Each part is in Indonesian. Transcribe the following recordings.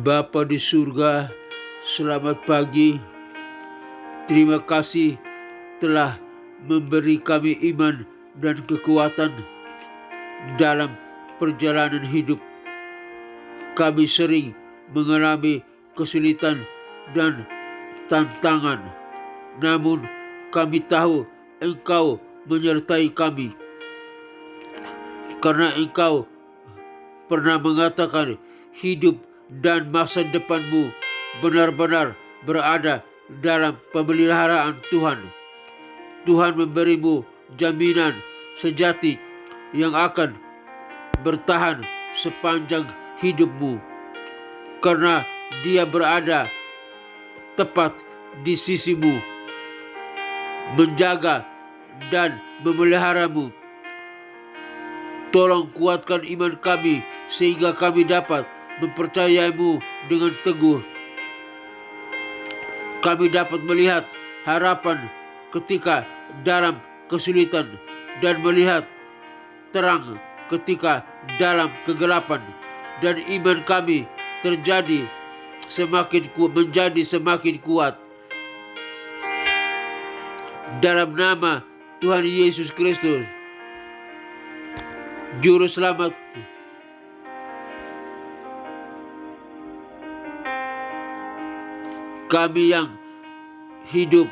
Bapa di surga, selamat pagi. Terima kasih telah memberi kami iman dan kekuatan dalam perjalanan hidup. Kami sering mengalami kesulitan dan tantangan, namun kami tahu Engkau menyertai kami, karena Engkau pernah mengatakan hidup dan masa depanmu benar-benar berada dalam pemeliharaan Tuhan. Tuhan memberimu jaminan sejati yang akan bertahan sepanjang hidupmu, karena Dia berada tepat di sisimu, menjaga dan memeliharamu. Tolong kuatkan iman kami sehingga kami dapat mempercayaimu dengan teguh. Kami dapat melihat harapan ketika dalam kesulitan dan melihat terang ketika dalam kegelapan, dan iman kami menjadi semakin kuat. Dalam nama Tuhan Yesus Kristus, Juru Selamat, kami yang hidup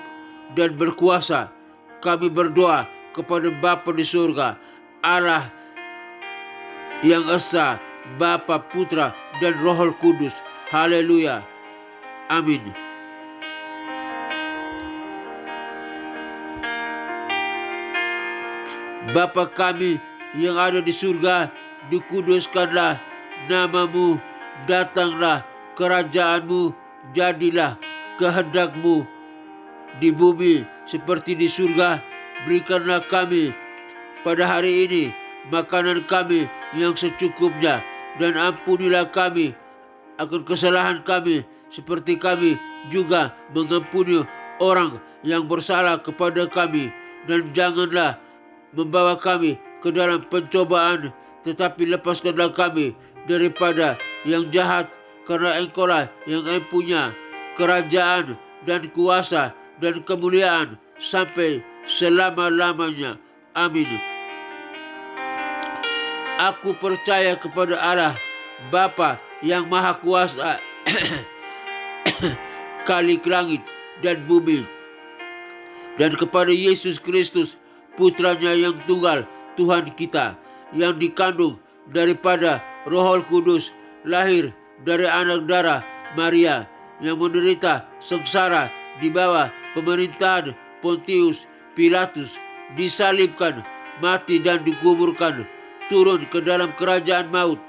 dan berkuasa, kami berdoa kepada Bapa di surga, Allah yang Esa, Bapa, Putra, dan Roh Kudus. Haleluya. Amin. Bapa kami yang ada di surga, dikuduskanlah namamu, datanglah kerajaanmu, jadilah kehendakmu di bumi seperti di surga. Berikanlah kami pada hari ini makanan kami yang secukupnya, dan ampunilah kami akan kesalahan kami seperti kami juga mengampuni orang yang bersalah kepada kami, dan janganlah membawa kami ke dalam pencobaan, tetapi lepaskanlah kami daripada yang jahat, karena Engkaulah yang mempunyai kerajaan dan kuasa dan kemuliaan sampai selama-lamanya. Amin. Aku percaya kepada Allah Bapa yang Maha Kuasa, Khalik langit dan bumi, dan kepada Yesus Kristus, Putranya yang tunggal, Tuhan kita, yang dikandung daripada Roh Kudus, lahir dari anak darah Maria, yang menderita sengsara di bawah pemerintahan Pontius Pilatus, disalibkan, mati dan dikuburkan, turun ke dalam kerajaan maut,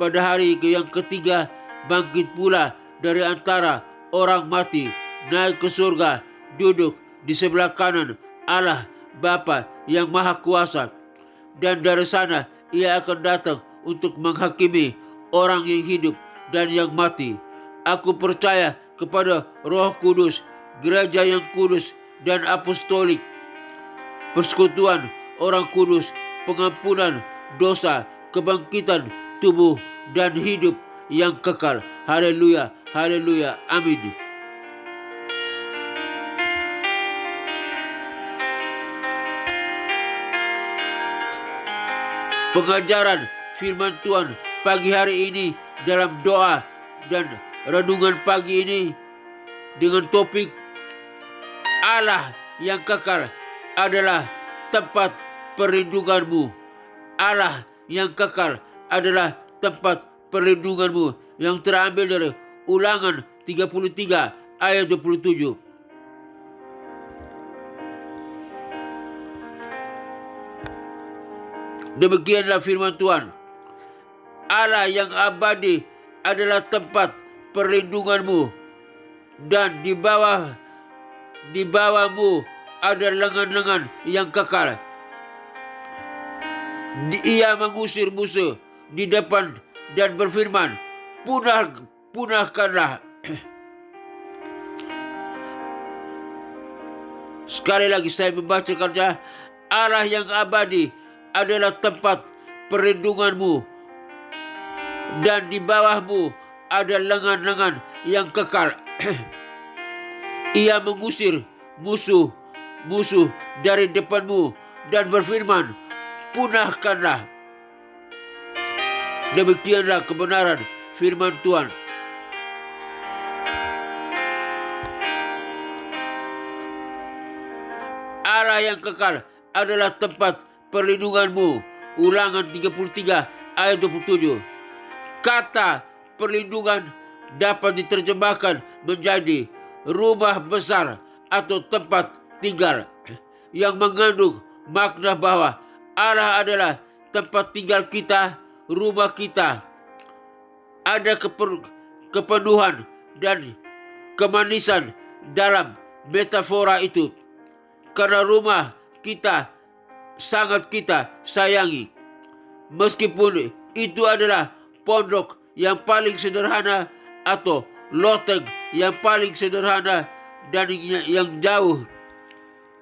pada hari yang ketiga bangkit pula dari antara orang mati, naik ke surga, duduk di sebelah kanan Allah Bapa yang Maha Kuasa, dan dari sana Ia akan datang untuk menghakimi orang yang hidup dan yang mati. Aku percaya kepada Roh Kudus, gereja yang kudus dan apostolik, persekutuan orang kudus, pengampunan dosa, kebangkitan tubuh, dan hidup yang kekal. Haleluya, haleluya, amin. Pengajaran firman Tuhan pagi hari ini dalam doa dan renungan pagi ini dengan topik Allah yang kekal adalah tempat perlindunganmu. Allah yang kekal adalah tempat perlindunganmu, yang terambil dari Ulangan 33 ayat 27. Demikianlah firman Tuhan. Allah yang abadi adalah tempat perlindunganmu, dan di bawahmu ada lengan-lengan yang kekal. Ia mengusir musuh di depan dan berfirman, punahkanlah. Sekali lagi saya membacakannya. Allah yang abadi adalah tempat perlindunganmu, dan di bawahmu ada lengan-lengan yang kekal. Ia mengusir musuh-musuh dari depanmu dan berfirman, punahkanlah. Demikianlah kebenaran firman Tuhan. Allah yang kekal adalah tempat perlindunganmu. Ulangan 33 ayat 27. Kata perlindungan dapat diterjemahkan menjadi rumah besar atau tempat tinggal, yang mengandung makna bahwa Allah adalah tempat tinggal kita, rumah kita. Ada kepenuhan dan kemanisan dalam metafora itu, karena rumah kita sangat kita sayangi. Meskipun itu adalah pondok yang paling sederhana atau loteng yang paling sederhana, dan yang jauh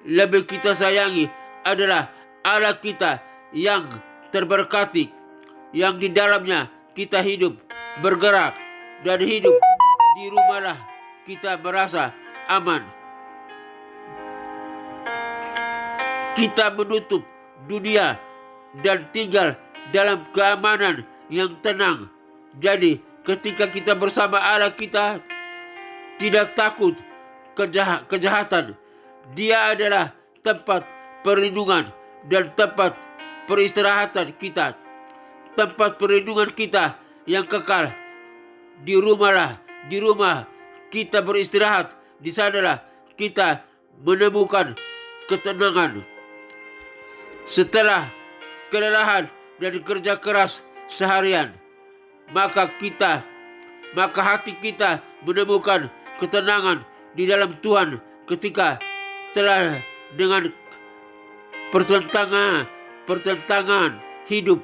lebih kita sayangi adalah Allah kita yang terberkati, yang di dalamnya kita hidup, bergerak, dan hidup. Di rumahlah kita merasa aman. Kita menutup dunia dan tinggal dalam keamanan yang tenang. Jadi ketika kita bersama Allah, kita tidak takut kejahatan. Dia adalah tempat perlindungan dan tempat peristirahatan kita. Tempat perlindungan kita yang kekal. Di rumah kita beristirahat. Di sanalah kita menemukan ketenangan. Setelah kelelahan dan kerja keras seharian, maka hati kita menemukan ketenangan di dalam Tuhan ketika telah dengan pertentangan hidup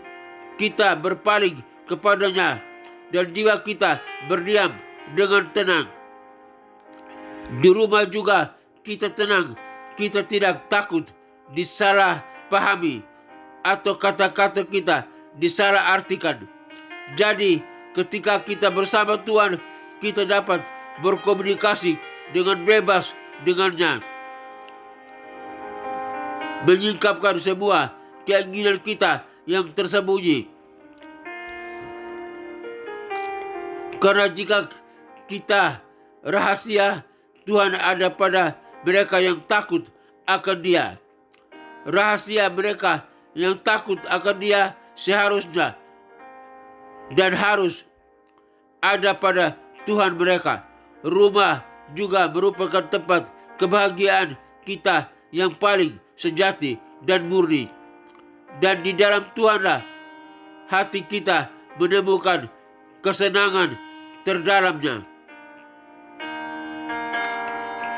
kita berpaling kepadanya, dan jiwa kita berdiam dengan tenang. Di rumah juga kita tenang, kita tidak takut disalah pahami atau kata-kata kita disalah artikan. Jadi ketika kita bersama Tuhan, kita dapat berkomunikasi dengan bebas dengannya, menyingkapkan semua keinginan kita yang tersembunyi. Karena jika kita rahasia, Tuhan ada pada mereka yang takut akan Dia. Rahasia mereka yang takut akan Dia seharusnya dan harus ada pada Tuhan mereka. Rumah juga merupakan tempat kebahagiaan kita yang paling sejati dan murni. Dan di dalam Tuhanlah hati kita menemukan kesenangan terdalamnya.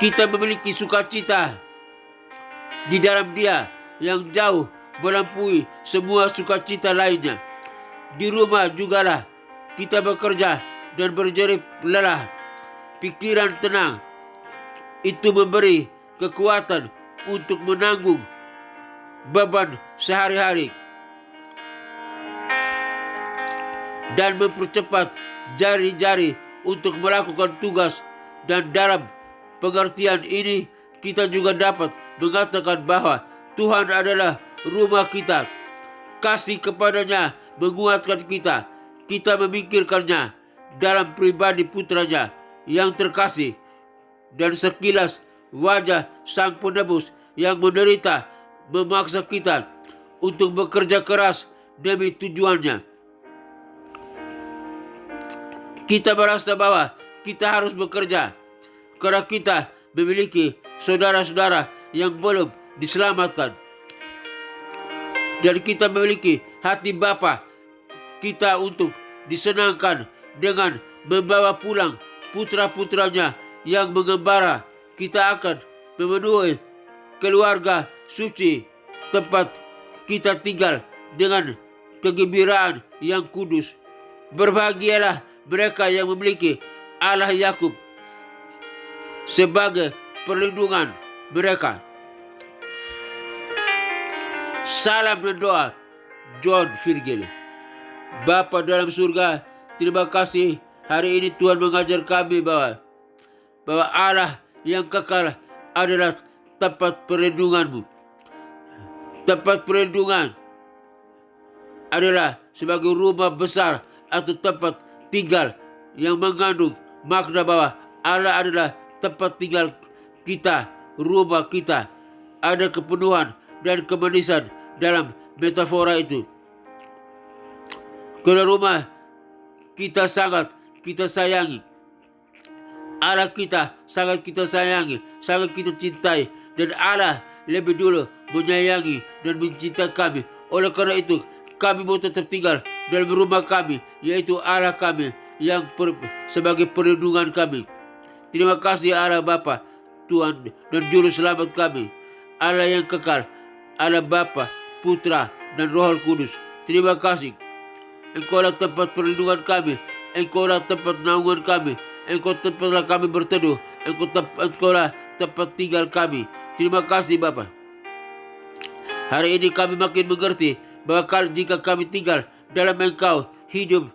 Kita memiliki sukacita di dalam Dia yang jauh melampaui semua sukacita lainnya. Di rumah jugalah kita bekerja dan berjerih lelah. Pikiran tenang itu memberi kekuatan untuk menanggung beban sehari-hari dan mempercepat jari-jari untuk melakukan tugas. Dan dalam pengertian ini kita juga dapat mengatakan bahwa Tuhan adalah rumah kita. Kasih kepadanya menguatkan kita. Kita memikirkannya dalam pribadi putranya yang terkasih, dan sekilas wajah Sang Penebus yang menderita memaksa kita untuk bekerja keras demi tujuannya. Kita merasa bahwa kita harus bekerja karena kita memiliki saudara-saudara yang belum diselamatkan, dan kita memiliki hati Bapa kita untuk disenangkan dengan membawa pulang putra-putranya yang mengembara. Kita akan memenuhi keluarga suci tempat kita tinggal dengan kegembiraan yang kudus. Berbahagialah mereka yang memiliki Allah Yakub sebagai perlindungan mereka. Salam dan doa, John Virgil. Bapa dalam surga, terima kasih Hari ini Tuhan mengajar kami bahwa Allah yang kekal adalah tempat perlindungan-Mu. Tempat perlindungan adalah sebagai rumah besar atau tempat tinggal yang mengandung makna bahwa Allah adalah tempat tinggal kita, rumah kita. Ada kepenuhan dan kemanisan dalam metafora itu. Karena rumah kita sangat kita sayangi. Allah kita sangat kita sayangi, sangat kita cintai. Dan Allah lebih dulu menyayangi dan mencintai kami. Oleh karena itu, kami mau tetap tinggal dalam rumah kami, yaitu Allah kami yang sebagai perlindungan kami. Terima kasih Allah Bapa, Tuhan dan Juru Selamat kami. Allah yang kekal, Allah Bapa, Putra dan Roh Kudus. Terima kasih. Engkaulah tempat perlindungan kami. Engkaulah tempat naungan kami. Engkau tempatlah kami berteduh. Engkaulah tempat tinggal kami. Terima kasih Bapa. Hari ini kami makin mengerti bahwa jika kami tinggal dalam Engkau, hidup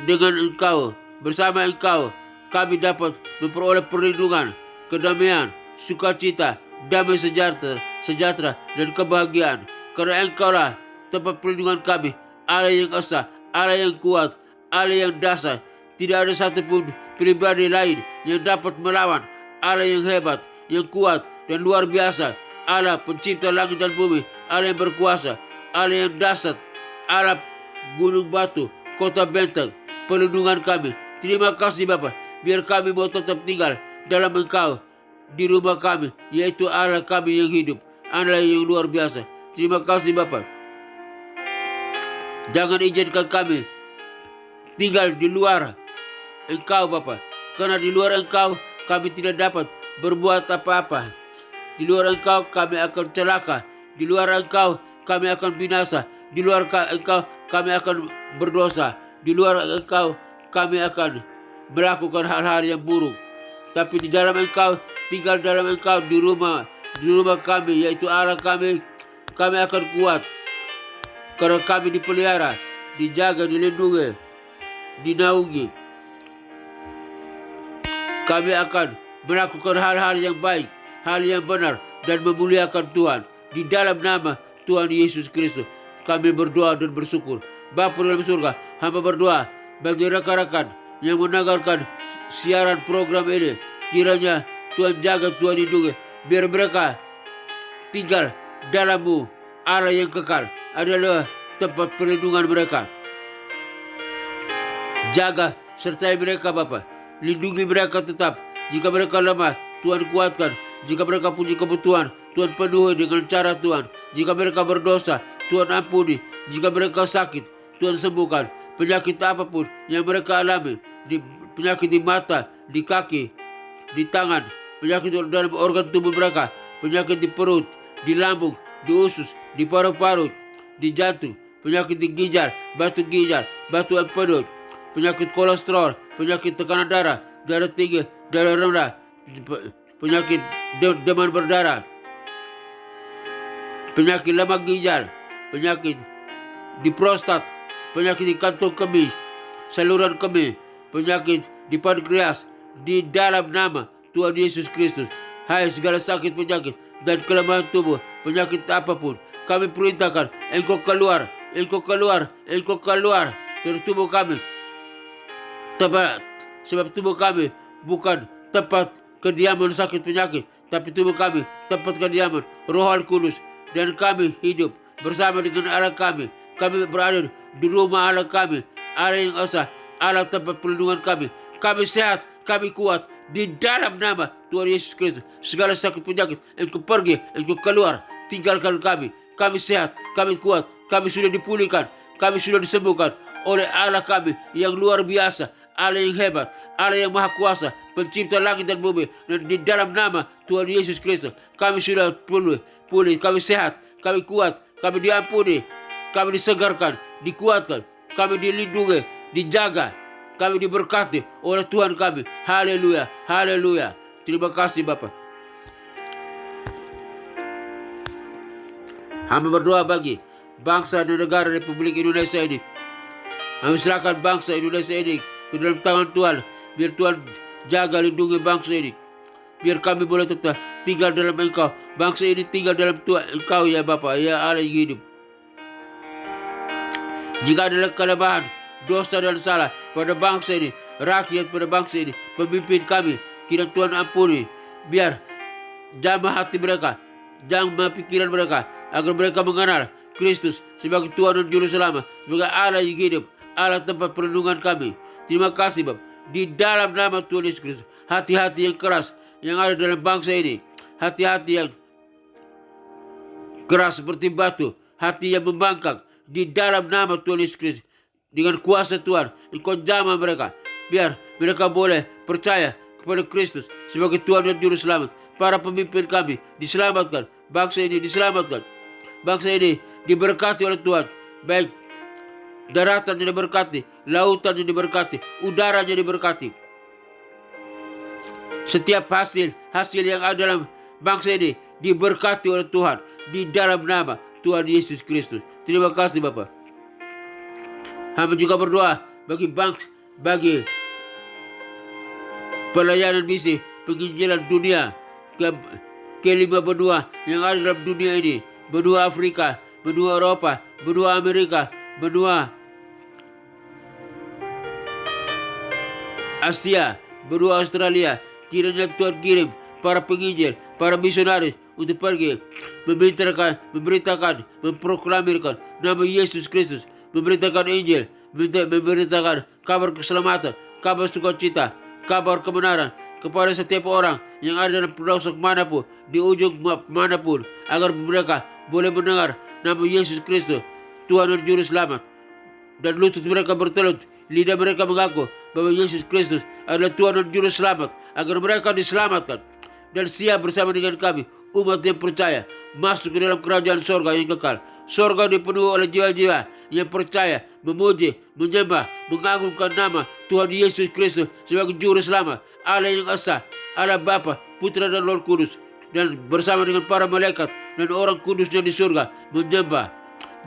dengan Engkau, bersama Engkau, kami dapat memperoleh perlindungan, kedamaian, sukacita, damai sejahtera dan kebahagiaan. Karena Engkaulah tempat perlindungan kami, Allah yang esa, Allah yang kuat, Allah yang dasar. Tidak ada satupun pribadi lain yang dapat melawan Allah yang hebat, yang kuat dan luar biasa. Allah pencipta langit dan bumi, Allah yang berkuasa, Allah yang dasar, Allah gunung batu, kota benteng, perlindungan kami. Terima kasih Bapa, biar kami mau tetap tinggal dalam Engkau, di rumah kami, yaitu Allah kami yang hidup, Allah yang luar biasa. Terima kasih Bapa. Jangan izinkan kami tinggal di luar Engkau Bapa, karena di luar Engkau kami tidak dapat berbuat apa-apa. Di luar Engkau kami akan celaka. Di luar Engkau kami akan binasa. Di luar Engkau kami akan berdosa. Di luar Engkau kami akan melakukan hal-hal yang buruk. Tapi di dalam Engkau, tinggal dalam Engkau, di rumah kami, yaitu Allah kami akan kuat. Karena kami dipelihara, dijaga, dilindungi, dinaungi. Kami akan melakukan hal-hal yang baik, hal yang benar, dan memuliakan Tuhan. Di dalam nama Tuhan Yesus Kristus, kami berdoa dan bersyukur. Bapa dalam surga, hamba berdoa bagi rekan-rekan yang mendengarkan siaran program ini. Kiranya Tuhan jaga, Tuhan lindungi, biar mereka tinggal dalam-Mu. Allah yang kekal adalah tempat perlindungan mereka. Jaga sertai mereka Bapa. Lindungi mereka tetap. Jika mereka lemah, Tuhan kuatkan. Jika mereka punya kebutuhan, Tuhan penuhi dengan cara Tuhan. Jika mereka berdosa, Tuhan ampuni. Jika mereka sakit, Tuhan sembuhkan. Penyakit apapun yang mereka alami, penyakit di mata, di kaki, di tangan, penyakit dalam organ tubuh mereka, penyakit di perut, di lambung, di usus, di paru-paru, di jantung, penyakit di ginjal, batu empedu, penyakit kolesterol, penyakit tekanan darah, darah tinggi, darah rendah, penyakit demam berdarah, penyakit lemak ginjal, penyakit di prostat, penyakit di kantong kemih, saluran kemih, penyakit di pankreas, di dalam nama Tuhan Yesus Kristus. Hai segala sakit penyakit dan kelemahan tubuh, penyakit apapun, kami perintahkan Engkau keluar dari tubuh kami. Sebab tubuh kami bukan tempat kediaman sakit penyakit, tapi tubuh kami tempat kediaman Roh Kudus. Dan kami hidup bersama dengan Allah kami. Kami berada di rumah Allah kami, Allah yang esa, Allah tempat perlindungan kami. Kami sehat, kami kuat di dalam nama Tuhan Yesus Kristus. Segala sakit penyakit, Engkau pergi, Engkau keluar, tinggalkan kami. Kami sehat, kami kuat, kami sudah dipulihkan, kami sudah disembuhkan oleh Allah kami yang luar biasa, Allah yang hebat, Allah yang maha kuasa, pencipta langit dan bumi. Dan di dalam nama Tuhan Yesus Kristus, kami sudah pulih, kami sehat, kami kuat, kami diampuni, kami disegarkan, dikuatkan, kami dilindungi, dijaga, kami diberkati oleh Tuhan kami. Haleluya, haleluya. Terima kasih Bapa. Hamba berdoa bagi bangsa dan negara Republik Indonesia ini. Kami serahkan bangsa Indonesia ini ke dalam tangan Tuhan. Biar Tuhan jaga lindungi bangsa ini. Biar kami boleh tetap tinggal dalam Engkau. Bangsa ini tinggal dalam Tuhan Engkau ya Bapa, ya Allah yang hidup. Jika ada kelemahan, dosa dan salah pada bangsa ini, rakyat pada bangsa ini, pemimpin kami, kiranya Tuhan ampuni. Biar jamah hati mereka, jamah pikiran mereka, agar mereka mengenal Kristus sebagai Tuhan dan Juru Selamat, sebagai Allah yang hidup, Allah tempat perlindungan kami. Terima kasih Bapa. Di dalam nama Tuhan Yesus Kristus, hati-hati yang keras yang ada dalam bangsa ini, hati-hati yang keras seperti batu, hati yang membangkang, di dalam nama Tuhan Yesus Kristus, dengan kuasa Tuhan, Engkau jamah mereka, biar mereka boleh percaya kepada Kristus sebagai Tuhan dan Juru Selamat. Para pemimpin kami diselamatkan, bangsa ini diselamatkan, bangsa ini diberkati oleh Tuhan, baik daratan yang diberkati, lautan yang diberkati, udaranya diberkati. Setiap hasil yang ada dalam bangsa ini diberkati oleh Tuhan di dalam nama Tuhan Yesus Kristus. Terima kasih Bapa. Hamba juga berdoa bagi bagi pelayanan misi penginjilan dunia ke 5 benua yang ada dalam dunia ini, benua Afrika, benua Eropa, benua Amerika, benua Asia, benua Australia. Kiranya Tuhan kirim para penginjil, para misionaris untuk pergi memberitakan, memproklamirkan nama Yesus Kristus, memberitakan Injil, memberitakan kabar keselamatan, kabar sukacita, kabar kebenaran kepada setiap orang yang ada dalam pelosok manapun, di ujung manapun, agar mereka boleh mendengar nama Yesus Kristus, Tuhan dan Juru Selamat, dan lutut mereka bertelut, lidah mereka mengaku bahwa Yesus Kristus adalah Tuhan dan Juru Selamat, agar mereka diselamatkan dan siap bersama dengan kami, umat yang percaya, masuk ke dalam kerajaan sorga yang kekal. Sorga dipenuhi oleh jiwa-jiwa yang percaya, memuji, menyembah, mengagungkan nama Tuhan Yesus Kristus sebagai Juru Selamat, Allah yang esa, Allah Bapa, Putra dan Roh Kudus, dan bersama dengan para malaikat dan orang kudusnya di surga menyembah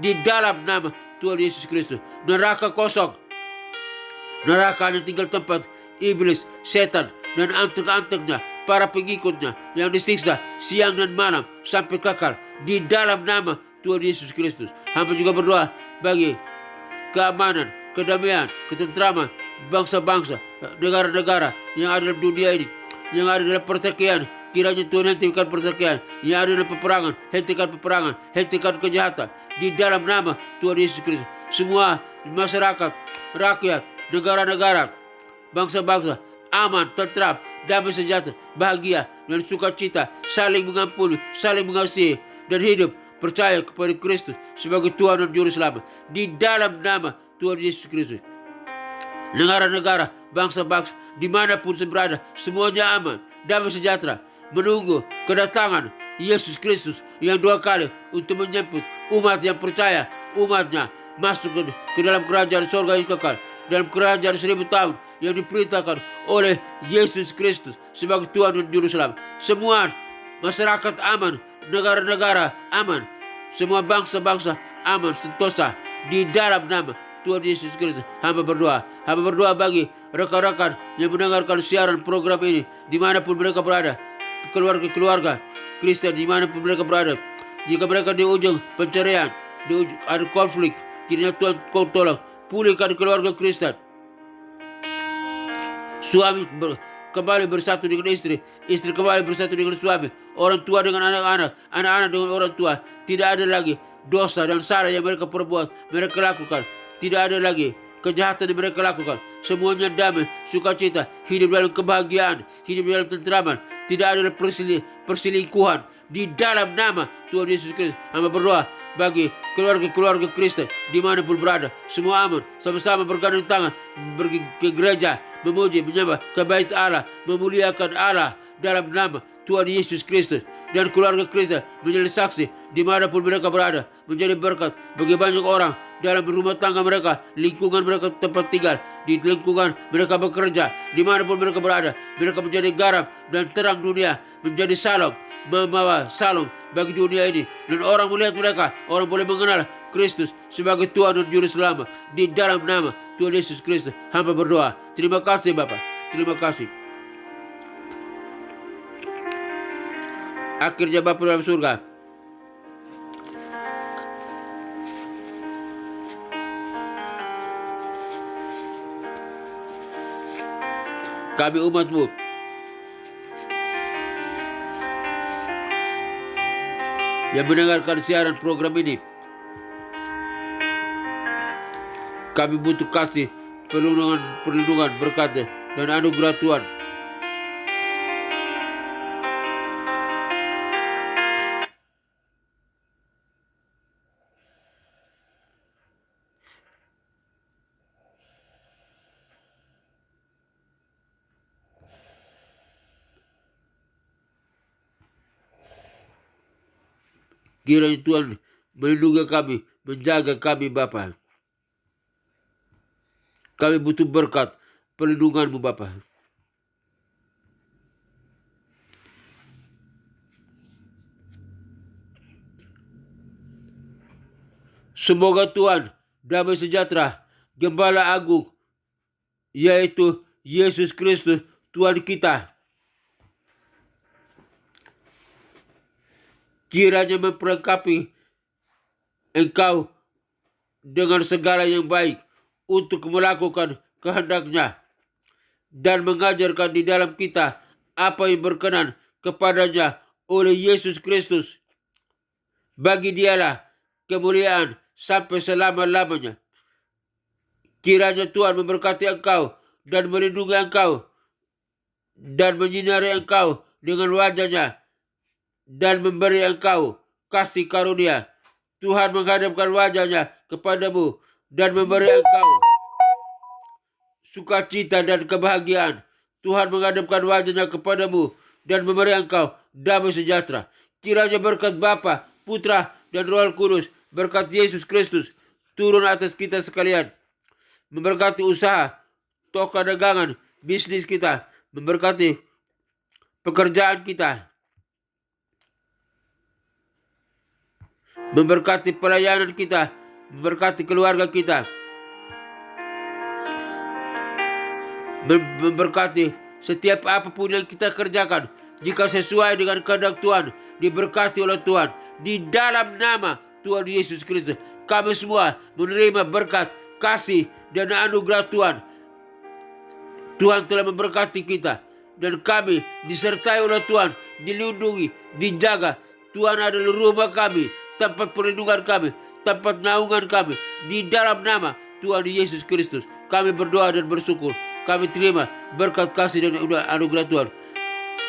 di dalam nama Tuhan Yesus Kristus. Neraka kosong, neraka hanya tinggal tempat iblis, setan, dan antek-anteknya, para pengikutnya yang disiksa siang dan malam sampai kekal di dalam nama Tuhan Yesus Kristus. Hamba juga berdoa bagi keamanan, kedamaian, ketentraman bangsa-bangsa, negara-negara yang ada dalam dunia ini, yang ada dalam pertikaian. Kiranya Tuhan hentikan pertikaian, yang ada dalam peperangan, hentikan kejahatan di dalam nama Tuhan Yesus Kristus. Semua masyarakat, rakyat, negara-negara, bangsa-bangsa aman, tentram, damai sejahtera, bahagia dan sukacita, saling mengampuni, saling mengasihi, dan hidup percaya kepada Kristus sebagai Tuhan dan Juru Selamat di dalam nama Tuhan Yesus Kristus. Negara-negara, bangsa-bangsa dimanapun berada, semuanya aman, damai sejahtera, menunggu kedatangan Yesus Kristus yang 2 kali untuk menjemput umat yang percaya, umatnya masuk ke dalam kerajaan surga yang kekal, dalam kerajaan 1000 tahun yang diperintahkan oleh Yesus Kristus sebagai Tuhan dan Juru Selamat. Semua masyarakat aman, negara-negara aman, semua bangsa-bangsa aman sentosa di dalam nama Tuhan Yesus Kristus. Hamba berdoa bagi rekan-rekan yang mendengarkan siaran program ini dimanapun mereka berada, keluarga-keluarga Kristen dimanapun mereka berada. Jika mereka di ujung pencarian, di ujung ada konflik, kiranya Tuhan kau tolong pulihkan keluarga Kristen. Suami kembali bersatu dengan istri kembali bersatu dengan suami, orang tua dengan anak-anak, anak-anak dengan orang tua. Tidak ada lagi dosa dan salah yang mereka perbuat, mereka lakukan. Tidak ada lagi kejahatan yang mereka lakukan. Semuanya damai, sukacita, hidup dalam kebahagiaan, hidup dalam tentraman. Tidak ada perselingkuhan di dalam nama Tuhan Yesus Kristus. Hamba berdoa bagi keluarga-keluarga Kristen dimanapun berada, semua aman, sama-sama bergandeng tangan, pergi ke gereja, memuji, menyembah ke bait Allah, memuliakan Allah dalam nama Tuhan Yesus Kristus. Dan keluarga Kristen menjadi saksi dimanapun mereka berada, menjadi berkat bagi banyak orang dalam rumah tangga mereka, lingkungan mereka tempat tinggal, di lingkungan mereka bekerja, dimanapun mereka berada. Mereka menjadi garam dan terang dunia, menjadi salom, membawa salom bagi dunia ini. Dan orang melihat mereka, orang boleh mengenal Kristus sebagai Tuhan dan Juru Selamat. Di dalam nama Tuhan Yesus Kristus hamba berdoa. Terima kasih Bapa. Terima kasih. Akhirnya Bapa dalam surga, kami umat-Mu yang mendengarkan siaran program ini, kami butuh kasih, perlindungan, berkat, dan anugerah Tuhan. Kiranya Tuhan melindungi kami, menjaga kami Bapa. Kami butuh berkat, perlindungan-Mu Bapa. Semoga Tuhan damai sejahtera, Gembala Agung, yaitu Yesus Kristus Tuhan kita, kiranya memperlengkapi engkau dengan segala yang baik untuk melakukan kehendak-Nya dan mengajarkan di dalam kita apa yang berkenan kepadanya oleh Yesus Kristus. Bagi Dialah kemuliaan sampai selama-lamanya. Kiranya Tuhan memberkati engkau dan melindungi engkau dan menyinari engkau dengan wajah-Nya dan memberi engkau kasih karunia. Tuhan menghadapkan wajah-Nya kepadamu dan memberi engkau sukacita dan kebahagiaan. Tuhan menghadapkan wajah-Nya kepadamu dan memberi engkau damai sejahtera. Kiranya berkat Bapa, Putra, dan Roh Kudus, berkat Yesus Kristus turun atas kita sekalian. Memberkati usaha, toko dagangan, bisnis kita, memberkati pekerjaan kita, memberkati pelayanan kita, memberkati keluarga kita, memberkati setiap apapun yang kita kerjakan. Jika sesuai dengan kehendak Tuhan, diberkati oleh Tuhan. Di dalam nama Tuhan Yesus Kristus, kami semua menerima berkat, kasih, dan anugerah Tuhan. Tuhan telah memberkati kita dan kami disertai oleh Tuhan, dilindungi, dijaga. Tuhan adalah rumah kami, tempat perlindungan kami, tempat naungan kami. Di dalam nama Tuhan Yesus Kristus, kami berdoa dan bersyukur. Kami terima berkat, kasih, dan anugerah Tuhan.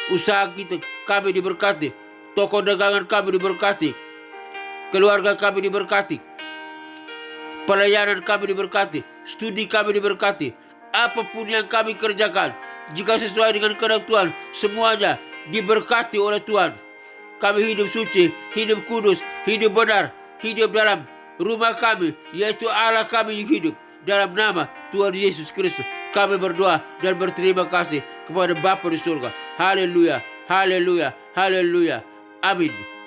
Usaha kita, kami diberkati. Toko dagangan kami diberkati. Keluarga kami diberkati. Pelayanan kami diberkati. Studi kami diberkati. Apapun yang kami kerjakan, jika sesuai dengan kehendak Tuhan, semuanya diberkati oleh Tuhan. Kami hidup suci, hidup kudus, hidup benar, hidup dalam rumah kami, yaitu Allah kami yang hidup. Dalam nama Tuhan Yesus Kristus, kami berdoa dan berterima kasih kepada Bapa di surga. Haleluya, haleluya, haleluya. Amin.